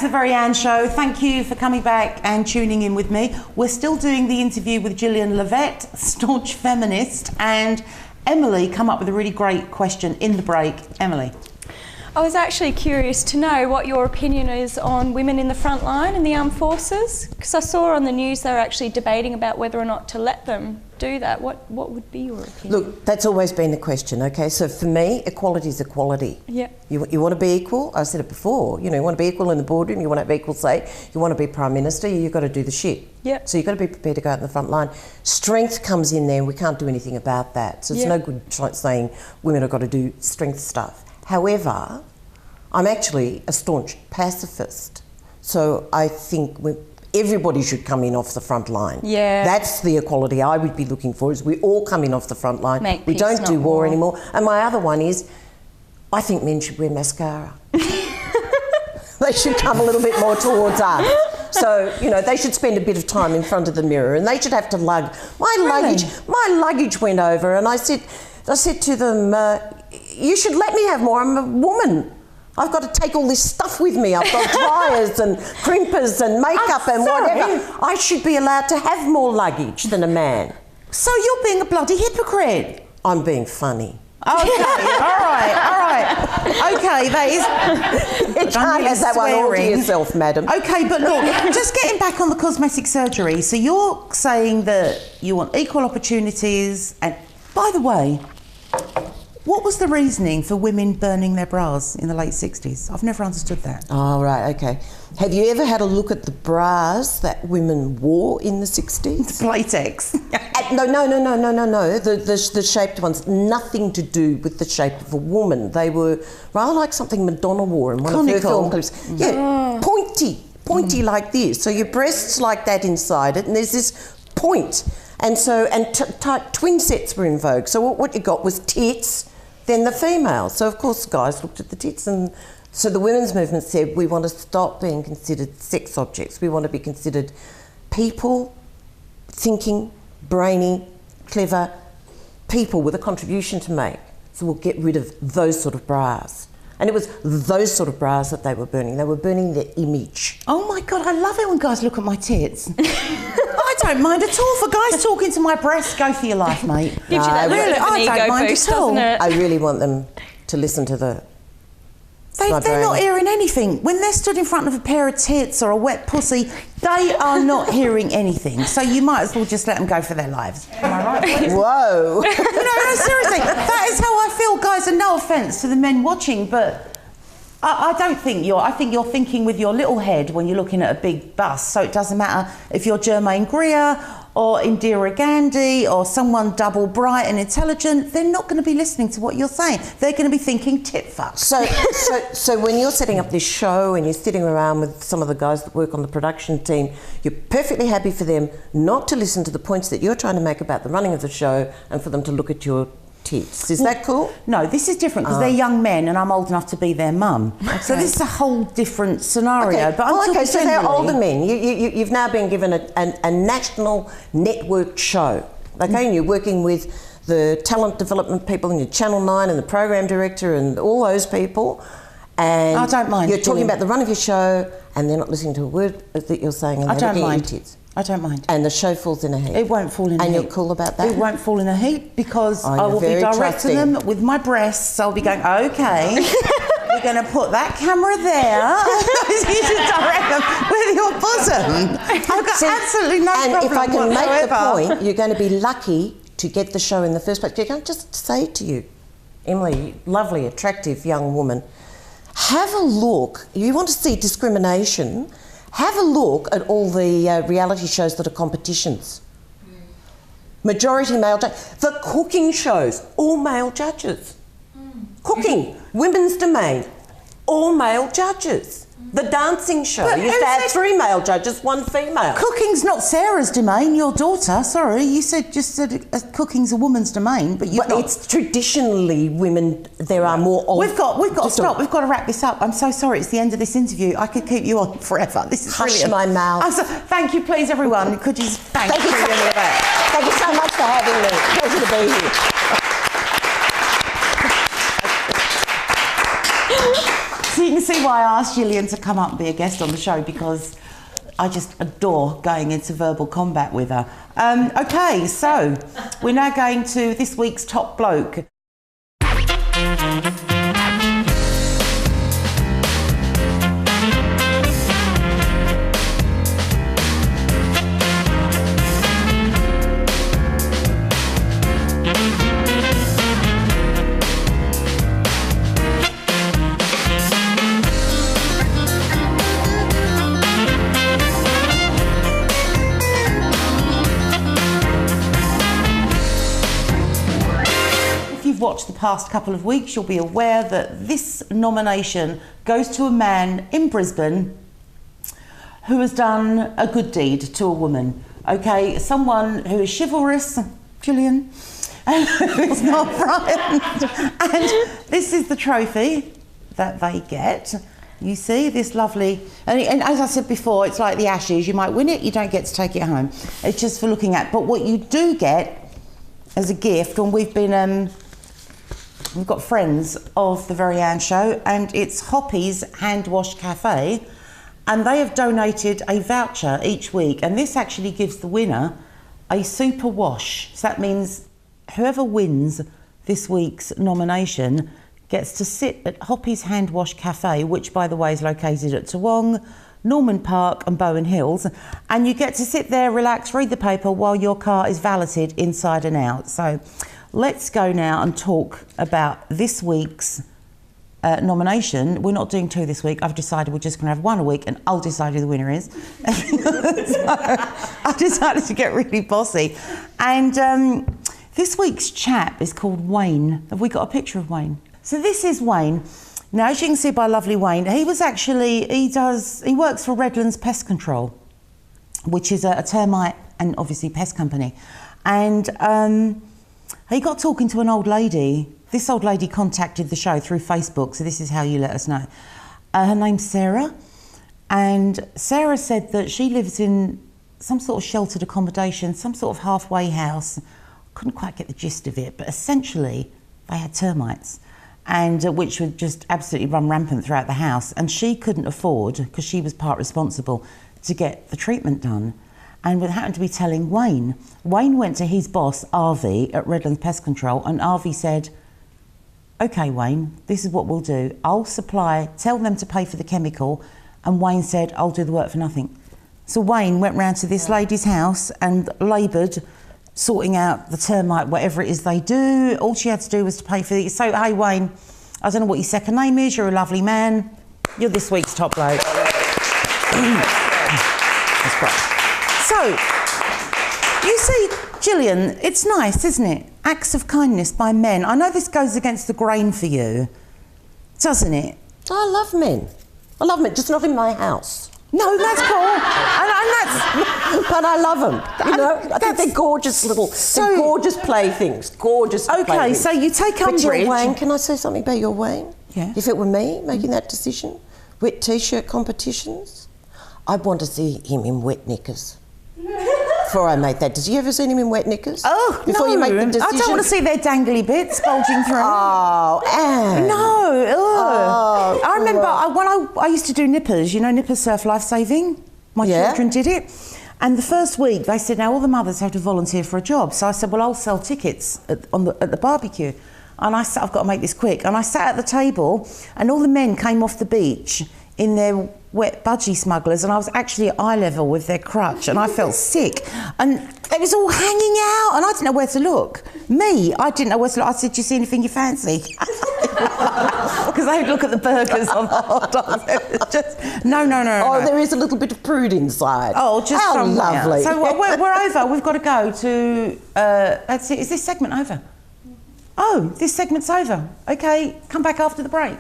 to the Very Ann Show. Thank you for coming back and tuning in with me. We're still doing the interview with Gillian Levett, staunch feminist, and Emily come up with a really great question in the break. Emily. I was actually curious to know what your opinion is on women in the front line in the armed forces, because I saw on the news they're actually debating about whether or not to let them do that. What would be your opinion? Look, that's always been the question, okay? So for me, equality is equality. Yeah. You want to be equal? I said it before. You know, you want to be equal in the boardroom, you want to have equal say, you want to be Prime Minister, you've got to do the shit. Yeah. So you've got to be prepared to go out in the front line. Strength comes in there and we can't do anything about that. So it's no good saying women have got to do strength stuff. However, I'm actually a staunch pacifist. So I think everybody should come in off the front line. Yeah. That's the equality I would be looking for, is we all come in off the front line. Make we peace, don't do not war war. anymore. And my other one is, I think men should wear mascara. They should come a little bit more towards us. So, you know, they should spend a bit of time in front of the mirror and they should have to lug. My luggage went over and I said to them, you should let me have more. I'm a woman. I've got to take all this stuff with me. I've got dryers and crimpers and makeup and whatever. I should be allowed to have more luggage than a man. So you're being a bloody hypocrite. I'm being funny. Okay, all right. Okay, that is... You can't have that one all to yourself, madam. Okay, but look, just getting back on the cosmetic surgery. So you're saying that you want equal opportunities. And by the way, what was the reasoning for women burning their bras in the late 60s? I've never understood that. Oh, right, okay. Have you ever had a look at the bras that women wore in the 60s? Latex. No. The shaped ones. Nothing to do with the shape of a woman. They were rather like something Madonna wore in one of her film clips. Yeah, pointy like this. So your breasts like that inside it, and there's this point. And so, twin sets were in vogue. So what you got was tits, then the female. So of course guys looked at the tits, and so the women's movement said we want to stop being considered sex objects. We want to be considered people, thinking, brainy, clever people with a contribution to make. So we'll get rid of those sort of bras. And it was those sort of bras that they were burning. They were burning their image. Oh my God, I love it when guys look at my tits. I don't mind at all. For guys talking to my breasts, go for your life, mate. Gives you that really, bit of an I don't ego mind boost, at all. doesn't it? I really want them to listen to the... They're not hearing anything. When they're stood in front of a pair of tits or a wet pussy, they are not hearing anything. So you might as well just let them go for their lives. Am I right? Whoa. No, seriously. That is how I feel, guys. And no offence to the men watching, but I don't think I think you're thinking with your little head when you're looking at a big bus. So it doesn't matter if you're Germaine Greer or Indira Gandhi or someone double bright and intelligent. They're not going to be listening to what you're saying. They're going to be thinking tit fuck. So when you're setting up this show and you're sitting around with some of the guys that work on the production team, you're perfectly happy for them not to listen to the points that you're trying to make about the running of the show and for them to look at your tits. Is that cool? No, this is different because they're young men and I'm old enough to be their mum. Okay. So this is a whole different scenario. Okay. But So they're older men. You've now been given a national network show. Okay, and you're working with the talent development people and your Channel 9 and the program director and all those people. And I don't mind. You're talking about the run of your show and they're not listening to a word that you're saying and they're looking at your tits. I don't mind. And the show falls in a heap. It won't fall in a heap. And you're cool about that? It won't fall in a heap because I will be very directing trusting. them with my breasts. I'll be going, okay, we're going to put that camera there. You should direct them with your bosom. I've got absolutely no problem And if I can make the whatsoever. point, you're going to be lucky to get the show in the first place. You can't just say to you, Emily, lovely, attractive young woman, have a look. You want to see discrimination? Have a look at all the reality shows that are competitions. Majority male judges. The cooking shows, all male judges. Cooking, women's domain, all male judges. The dancing show, But you used to have 3 male judges, 1 female. Cooking's not Sarah's domain, your daughter. Sorry, you said cooking's a woman's domain, but you've not. It's traditionally women. There are more. We've got to stop. We've got to wrap this up. I'm so sorry. It's the end of this interview. I could keep you on forever. This is Hush brilliant. my mouth. Thank you, please, everyone. Could you thank you Gillian Levett? Thank you so much for having me. Pleasure to be here. See you can see why I asked Gillian to come up and be a guest on the show, because I just adore going into verbal combat with her. Okay, so we're now going to this week's Top Bloke. Watched the past couple of weeks, you'll be aware that this nomination goes to a man in Brisbane who has done a good deed to a woman. Okay, someone who is chivalrous, Gillian, and who's not frightened. And this is the trophy that they get. You see, this lovely, and as I said before, it's like the Ashes. You might win it, you don't get to take it home. It's just for looking at. But what you do get as a gift, and we've got friends of the Very Ann Show, and it's Hoppy's Hand Wash Cafe, and they have donated a voucher each week, and this actually gives the winner a super wash. So that means whoever wins this week's nomination gets to sit at Hoppy's Hand Wash Cafe, which, by the way, is located at Toowong, Norman Park and Bowen Hills, and you get to sit there, relax, read the paper while your car is valeted inside and out. So let's go now and talk about this week's nomination. We're not doing 2 this week. I've decided we're just going to have 1 a week, and I'll decide who the winner is. So I decided to get really bossy. And this week's chap is called Wayne. Have we got a picture of Wayne? So this is Wayne. Now, as you can see by lovely Wayne, he works for Redlands Pest Control, which is a termite and obviously pest company. And he got talking to an old lady. This old lady contacted the show through Facebook, so this is how you let us know. Her name's Sarah, and Sarah said that she lives in some sort of sheltered accommodation, some sort of halfway house. Couldn't quite get the gist of it, but essentially they had termites, and which would just absolutely run rampant throughout the house, and she couldn't afford, because she was part responsible, to get the treatment done. And it happened to be telling Wayne. Wayne went to his boss, Arvi, at Redlands Pest Control, and Arvi said, OK, Wayne, this is what we'll do. I'll tell them to pay for the chemical, and Wayne said, I'll do the work for nothing. So Wayne went round to this lady's house and laboured, sorting out the termite, whatever it is they do. All she had to do was to pay for it. So, hey, Wayne, I don't know what your second name is. You're a lovely man. You're this week's Top Bloke. That's great. So, you see, Gillian, it's nice, isn't it? Acts of kindness by men. I know this goes against the grain for you, doesn't it? I love men. I love men, just not in my house. No, that's cool. But I love them. You know, I think they're gorgeous they're gorgeous playthings. Gorgeous playthings. So you take umbrage. But your Wayne, can I say something about your Wayne? Yeah. If it were me making that decision, wet t-shirt competitions, I'd want to see him in wet knickers. Before I make that decision. You ever seen him in wet knickers? Oh, before no. you make the decision? I don't want to see their dangly bits bulging through. Oh, Anne. No. Oh, I remember when I used to do nippers, you know, Nippers Surf Life Saving? My children did it. And the first week they said, now all the mothers have to volunteer for a job. So I said, well, I'll sell tickets at the barbecue. And I said, I've got to make this quick. And I sat at the table and all the men came off the beach in their wet budgie smugglers, and I was actually at eye level with their crutch, and I felt sick. And it was all hanging out, and I didn't know where to look. I didn't know where to look. I said, do you see anything you fancy? Because they would look at the burgers on the hot dogs. It was just, no. Oh, there is a little bit of prude inside. Oh, just how lovely. So we're over. We've got to go to, that's it. Is this segment over? Oh, this segment's over. Okay, come back after the break.